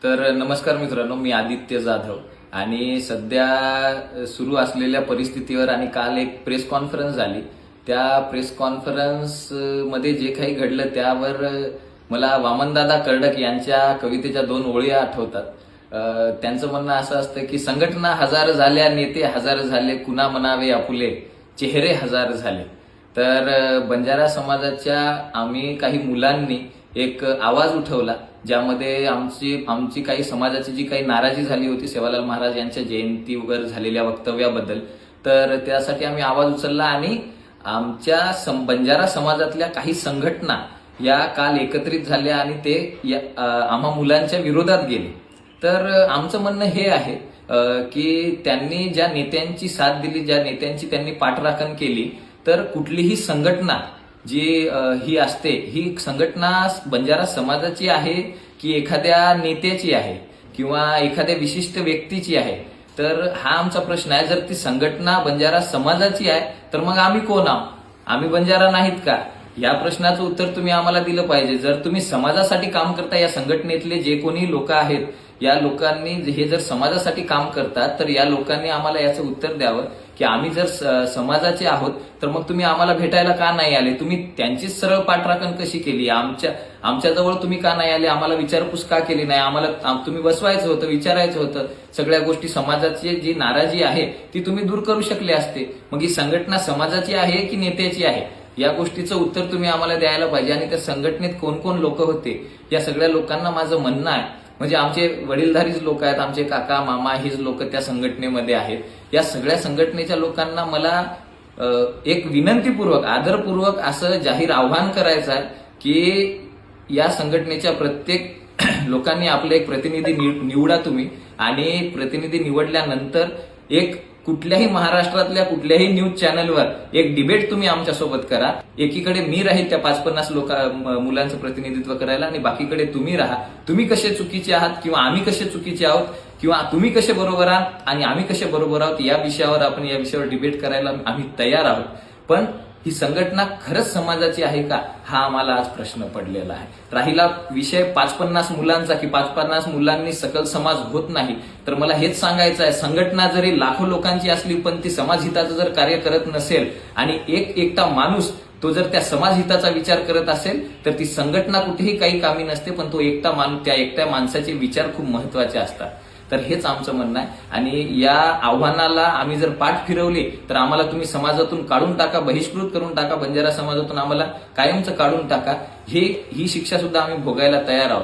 तर नमस्कार मित्रांनो, मी आदित्य जाधव आणि सध्या सुरू असलेल्या परिस्थितीवर आणि काल एक प्रेस कॉन्फरन्स झाली. त्या प्रेस कॉन्फरन्स मध्ये जे काही घडलं त्यावर मला वामनदादा कर्डक यांच्या कवितेच्या 2 ओळी आठवतात. त्यांचं म्हणणं असं असतं की संघटना हजार झाल्या, नेते हजार झाले, कुणा म्हणावे आपुले, चेहरे हजार झाले. तर बंजारा समाजाच्या आम्ही काही मुलांनी एक आवाज उठवला, ज्यामध्ये आमची काही समाजाची जी काही नाराजी झाली होती सेवालाल महाराज यांच्या जयंतीवर झालेल्या वक्तव्याबद्दल. तर त्यासाठी आम्ही आवाज उचलला आणि आमच्या बंजारा समाजातल्या काही संघटना या काल एकत्रित झाल्या आणि ते आम्हा मुलांच्या विरोधात गेले. तर आमचं म्हणणं हे आहे की त्यांनी ज्या नेत्यांची साथ दिली, ज्या नेत्यांची त्यांनी पाठराखण केली, तर कुठलीही संघटना जी ही असते, ही संघटना बंजारा समाजाची आहे की एखाद्या नेत्याची आहे किंवा एखाद्या विशिष्ट व्यक्तीची आहे, तर हा आमचा प्रश्न आहे. जर ती संघटना बंजारा समाजाची आहे तर मग आम्ही कोण आहोत? आम्ही बंजारा नाहीत का? या प्रश्नाचं उत्तर तुम्ही आम्हाला दिलं पाहिजे. जर तुम्ही समाजासाठी काम करता, या संघटनेतले जे कोणी लोक आहेत, या लोकांनी हे जर समाजासाठी काम करतात, तर या लोकांनी आम्हाला याचं उत्तर द्यावं की आम्ही जर समाजाचे आहोत तर मग तुम्ही आम्हाला भेटायला का नाही आले? तुम्ही त्यांचीच सरळ पाठराखण कशी केली? आमच्याजवळ तुम्ही का नाही आले? आम्हाला विचारपूस का केली नाही? आम्हाला तुम्ही बसवायचं होतं, विचारायचं होतं. सगळ्या गोष्टी, समाजाची जी नाराजी आहे ती तुम्ही दूर करू शकले असते. मग ही संघटना समाजाची आहे की नेत्याची आहे, या गोष्टीचं उत्तर तुम्ही आम्हाला द्यायला पाहिजे. आणि त्या संघटनेत कोण कोण लोक होते, या सगळ्या लोकांना माझं म्हणणं आहे, म्हणजे आमचे वडीलधारीच लोक आहेत, आमचे काका मामा हेच लोक त्या संघटनेमध्ये आहेत. या सगळ्या संघटनेच्या लोकांना मला एक विनंतीपूर्वक, आदरपूर्वक असं जाहीर आव्हान करायचं आहे की या संघटनेच्या प्रत्येक लोकांनी आपले एक प्रतिनिधी निवडा तुम्ही. आणि प्रतिनिधी निवडल्यानंतर एक कुठल्याही महाराष्ट्रातल्या कुठल्याही न्यूज चॅनलवर एक डिबेट तुम्ही आमच्यासोबत करा. एकीकडे मी राहील त्या 50-50 मुलांचं प्रतिनिधित्व करायला आणि बाकीकडे तुम्ही राहा. तुम्ही कसे चुकीचे आहात किंवा आम्ही कसे चुकीचे आहोत, किंवा तुम्ही कसे बरोबर आहात आणि आम्ही कसे बरोबर आहोत, या विषयावर डिबेट करायला आम्ही तयार आहोत. पण ही संघटना खरंच समाजाची आहे का, हा आम्हाला आज प्रश्न पडलेला आहे. राहिला विषय 50-50 मुलांचा की 50-50 मुलांनी सकल समाज होत नाही, तर मला हेच सांगायचं आहे, संघटना जरी लाखो लोकांची असली पण ती समाजहिताचं जर कार्य करत नसेल आणि एकटा माणूस तो जर त्या समाजहिताचा विचार करत असेल तर ती संघटना कुठेही काही कामी नसते. पण तो त्या एकट्या माणसाचे विचार खूप महत्वाचे असतात. तर हेच आमचं म्हणणं आहे. आणि या आव्हानाला आम्ही जर पाठ फिरवली तर आम्हाला तुम्ही समाजातून काढून टाका, बहिष्कृत करून टाका, बंजारा समाजातून आम्हाला कायमचं काढून टाका. ही शिक्षा सुद्धा आम्ही भोगायला तयार आहोत.